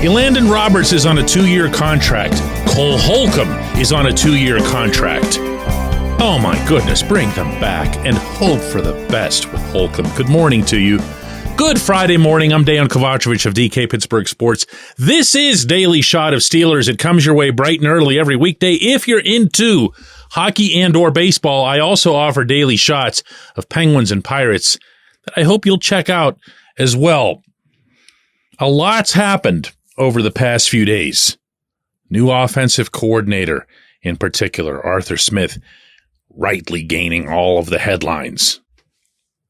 Elandon Roberts is on a 2-year contract. Cole Holcomb is on a 2-year contract. Oh my goodness, bring them back and hope for the best with Holcomb. Good morning to you. Good Friday morning. I'm Dejan Kovacevic of DK Pittsburgh Sports. This is Daily Shot of Steelers. It comes your way bright and early every weekday. If you're into hockey and or baseball, I also offer daily shots of Penguins and Pirates that I hope you'll check out as well. A lot's happened over the past few days. New offensive coordinator, in particular, Arthur Smith, rightly gaining all of the headlines.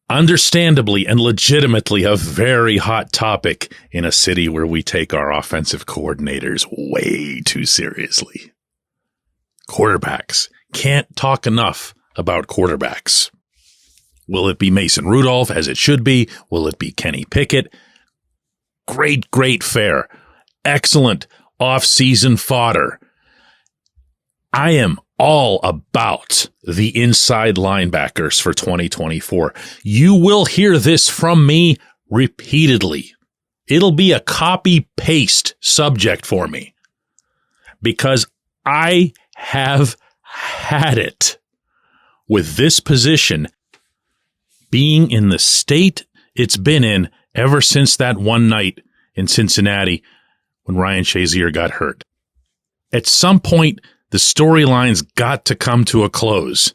Understandably and legitimately a very hot topic in a city where we take our offensive coordinators way too seriously. Quarterbacks. Can't talk enough about quarterbacks. Will it be Mason Rudolph, as it should be? Will it be Kenny Pickett? Great fare. Excellent off-season fodder. I am all about the inside linebackers for 2024. You will hear this from me repeatedly. It'll be a copy-paste subject for me because I have had it with this position being in the state it's been in ever since that one night in Cincinnati when Ryan Shazier got hurt. At some point, the storyline's got to come to a close,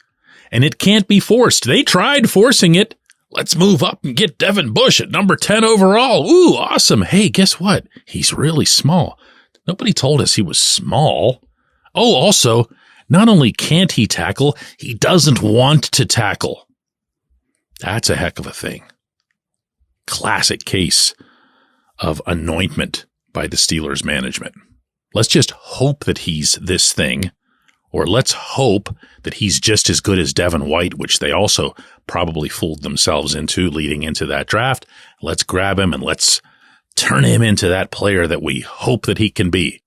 and it can't be forced. They tried forcing it. Let's move up and get Devin Bush at number 10 overall. Ooh, awesome. Hey, guess what? He's really small. Nobody told us he was small. Oh, also, not only can't he tackle, he doesn't want to tackle. That's a heck of a thing. Classic case of anointment by the Steelers management. Let's just hope that he's this thing, or let's hope that he's just as good as Devin White, which they also probably fooled themselves into leading into that draft. Let's grab him and let's turn him into that player that we hope that he can be.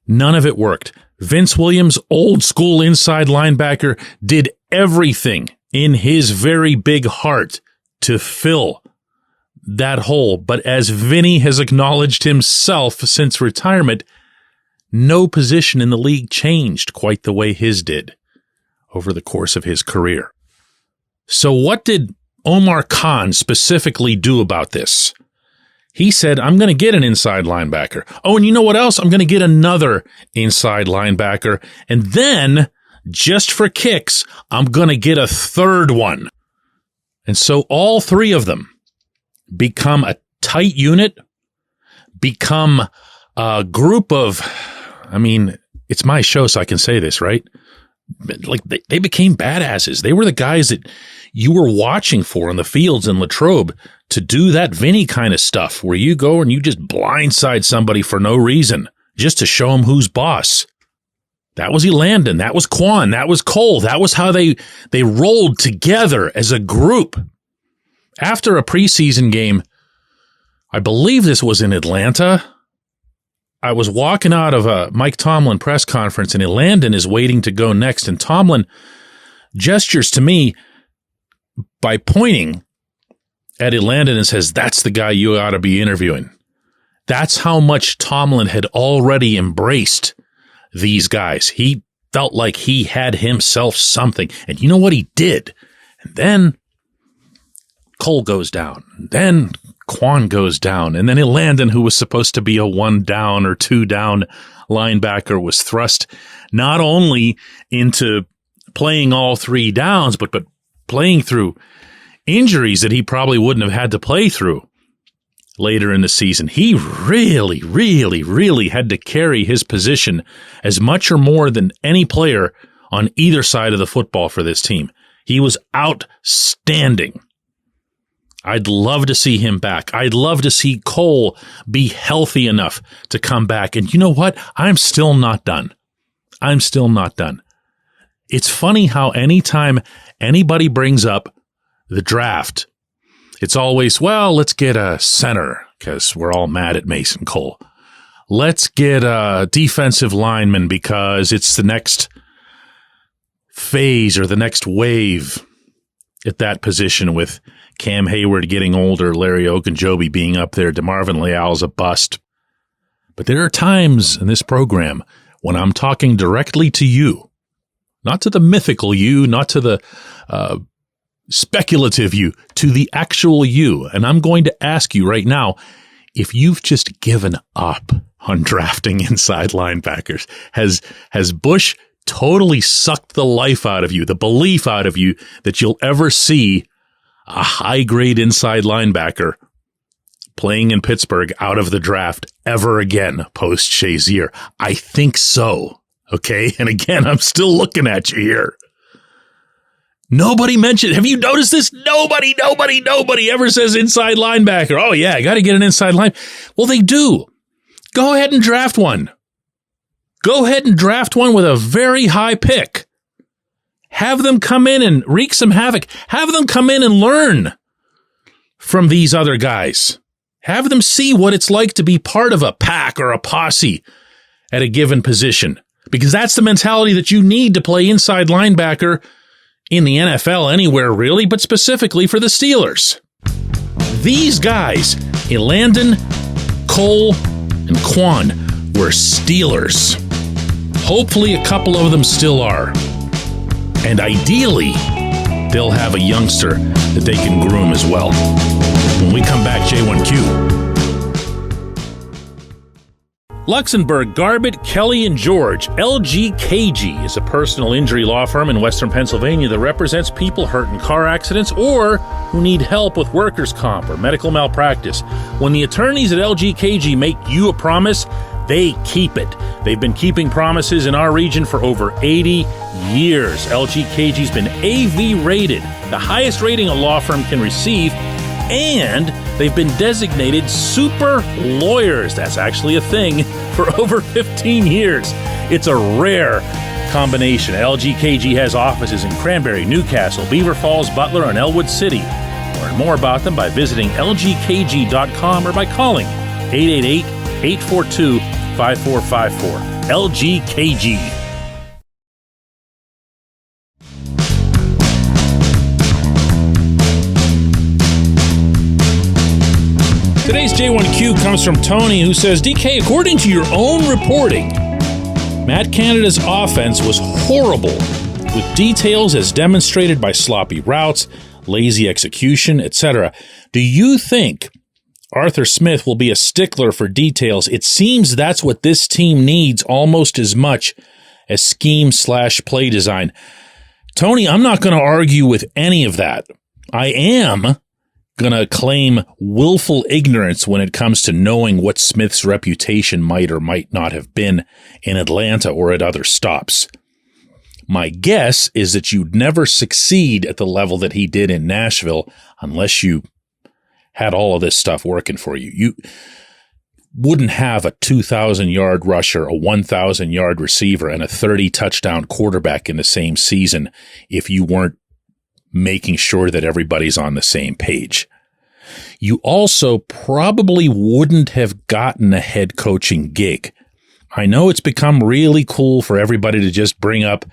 None of it worked. Vince Williams, old school inside linebacker, did everything in his very big heart to fill that hole. But as Vinny has acknowledged himself since retirement, no position in the league changed quite the way his did over the course of his career. So what did Omar Khan specifically do about this? He said, I'm going to get an inside linebacker. Oh, and you know what else? I'm going to get another inside linebacker. And then, just for kicks, I'm going to get a third one. And so all three of them become a tight unit, become a group of, I mean, it's my show, so I can say this, right? Like, they became badasses. They were the guys that you were watching for in the fields in Latrobe to do that Vinny kind of stuff where you go and you just blindside somebody for no reason, just to show them who's boss. That was Elandon. That was Quan. That was Cole. That was how they rolled together as a group. After a preseason game, I believe this was in Atlanta, I was walking out of a Mike Tomlin press conference, and Elandon is waiting to go next, and Tomlin gestures to me by pointing at Elandon and says, that's the guy you ought to be interviewing. That's how much Tomlin had already embraced these guys. He felt like he had himself something, and you know what he did? And then Cole goes down, then Quan goes down, and then Elandon, who was supposed to be a 1 down or 2 down linebacker, was thrust not only into playing all 3 downs, but playing through injuries that he probably wouldn't have had to play through later in the season. He really had to carry his position as much or more than any player on either side of the football for this team. He was outstanding. I'd love to see him back. I'd love to see Cole be healthy enough to come back. And you know what? I'm still not done. It's funny how anytime anybody brings up the draft, it's always, well, let's get a center because we're all mad at Mason Cole. Let's get a defensive lineman because it's the next phase or the next wave at that position with Cam Hayward getting older, Larry Ogunjobi being up there, DeMarvin Leal's a bust. But there are times in this program when I'm talking directly to you, not to the mythical you, not to the speculative you, to the actual you. And I'm going to ask you right now, if you've just given up on drafting inside linebackers, has Bush totally sucked the life out of you, the belief out of you that you'll ever see a high-grade inside linebacker playing in Pittsburgh out of the draft ever again post-Shazier? I think so. Okay? And again, I'm still looking at you here. Nobody mentioned, have you noticed this? Nobody ever says inside linebacker. Oh yeah, I got to get an inside line. Well, they do. Go ahead and draft one. Go ahead and draft one with a very high pick. Have them come in and wreak some havoc. Have them come in and learn from these other guys. Have them see what it's like to be part of a pack or a posse at a given position. Because that's the mentality that you need to play inside linebacker in the NFL anywhere really, but specifically for the Steelers. These guys, Elandon, Cole, and Quan, were Steelers. Hopefully a couple of them still are. And ideally, they'll have a youngster that they can groom as well. When we come back, J1Q. Luxembourg, Garbett, Kelly, and George. LGKG is a personal injury law firm in Western Pennsylvania that represents people hurt in car accidents or who need help with workers' comp or medical malpractice. When the attorneys at LGKG make you a promise, they keep it. They've been keeping promises in our region for over 80 years. LGKG's been AV rated, the highest rating a law firm can receive, and they've been designated super lawyers. That's actually a thing for over 15 years. It's a rare combination. LGKG has offices in Cranberry, Newcastle, Beaver Falls, Butler, and Elwood City. Learn more about them by visiting lgkg.com or by calling 888-842-5454. LGKG. Today's J1Q comes from Tony, who says, DK, according to your own reporting, Matt Canada's offense was horrible, with details as demonstrated by sloppy routes, lazy execution, etc. Do you think Arthur Smith will be a stickler for details? It seems that's what this team needs almost as much as scheme/play design. Tony, I'm not going to argue with any of that. I am going to claim willful ignorance when it comes to knowing what Smith's reputation might or might not have been in Atlanta or at other stops. My guess is that you'd never succeed at the level that he did in Nashville unless you had all of this stuff working for you. You wouldn't have a 2,000-yard rusher, a 1,000-yard receiver, and a 30-touchdown quarterback in the same season if you weren't making sure that everybody's on the same page. You also probably wouldn't have gotten a head coaching gig. I know it's become really cool for everybody to just bring up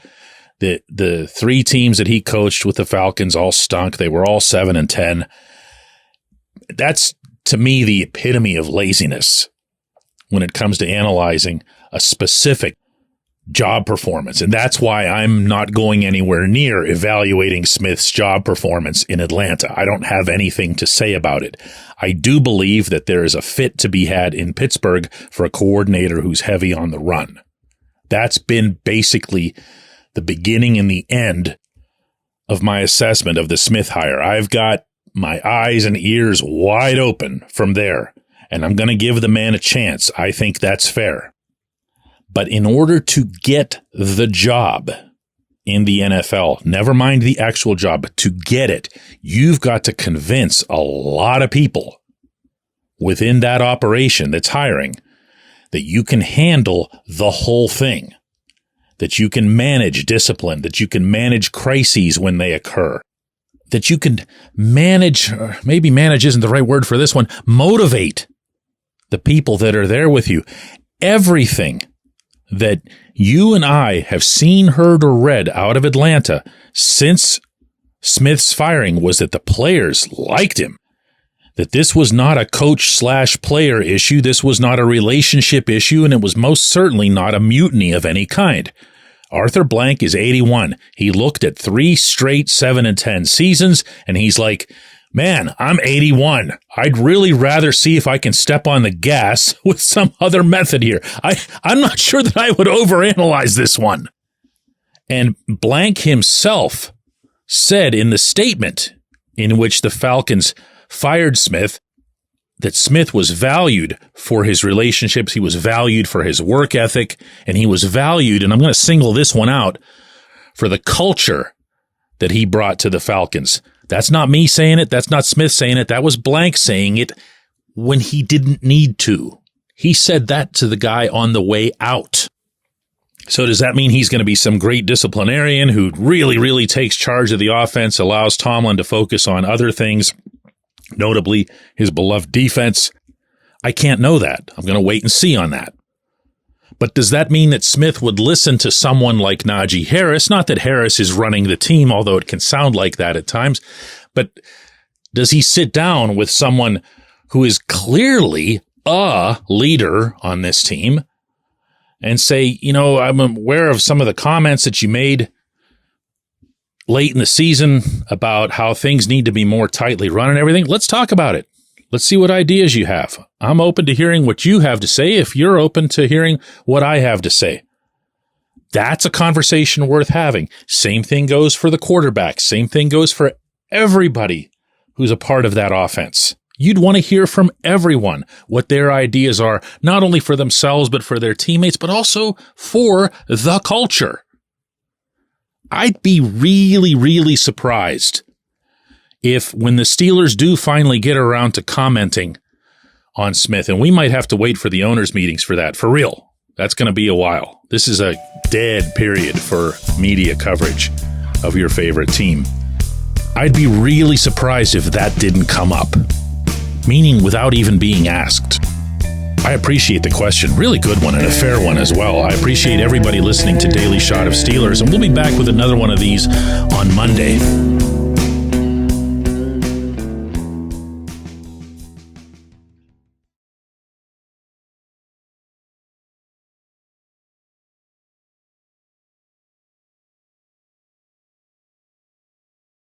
the three teams that he coached with the Falcons all stunk. They were all 7-10. That's, to me, the epitome of laziness when it comes to analyzing a specific job performance. And that's why I'm not going anywhere near evaluating Smith's job performance in Atlanta. I don't have anything to say about it. I do believe that there is a fit to be had in Pittsburgh for a coordinator who's heavy on the run. That's been basically the beginning and the end of my assessment of the Smith hire. I've got my eyes and ears wide open from there, and I'm going to give the man a chance. I think that's fair. But in order to get the job in the NFL, never mind the actual job, but to get it, you've got to convince a lot of people within that operation that's hiring that you can handle the whole thing, that you can manage discipline, that you can manage crises when they occur, that you can manage, or maybe manage isn't the right word for this one, motivate the people that are there with you. Everything that you and I have seen, heard, or read out of Atlanta since Smith's firing was that the players liked him. that this was not a coach/player issue, this was not a relationship issue, and it was most certainly not a mutiny of any kind. Arthur Blank is 81. He looked at 3 straight 7-10 seasons, and he's like, man, I'm 81. I'd really rather see if I can step on the gas with some other method here. I'm not sure that I would overanalyze this one. And Blank himself said in the statement in which the Falcons fired Smith that Smith was valued for his relationships, he was valued for his work ethic, and he was valued, and I'm going to single this one out, for the culture that he brought to the Falcons. That's not me saying it. That's not Smith saying it. That was Blank saying it when he didn't need to. He said that to the guy on the way out. So does that mean he's going to be some great disciplinarian who really, really takes charge of the offense, allows Tomlin to focus on other things, notably his beloved defense? I can't know that. I'm going to wait and see on that. But does that mean that Smith would listen to someone like Najee Harris? Not that Harris is running the team, although it can sound like that at times. But does he sit down with someone who is clearly a leader on this team and say, you know, I'm aware of some of the comments that you made late in the season about how things need to be more tightly run and everything? Let's talk about it. Let's see what ideas you have. I'm open to hearing what you have to say if you're open to hearing what I have to say. That's a conversation worth having. Same thing goes for the quarterback. Same thing goes for everybody who's a part of that offense. You'd want to hear from everyone what their ideas are, not only for themselves, but for their teammates, but also for the culture. I'd be really, really surprised if when the Steelers do finally get around to commenting on Smith, and we might have to wait for the owners' meetings for that, for real. That's going to be a while. This is a dead period for media coverage of your favorite team. I'd be really surprised if that didn't come up, meaning without even being asked. I appreciate the question. Really good one and a fair one as well. I appreciate everybody listening to Daily Shot of Steelers, and we'll be back with another one of these on Monday.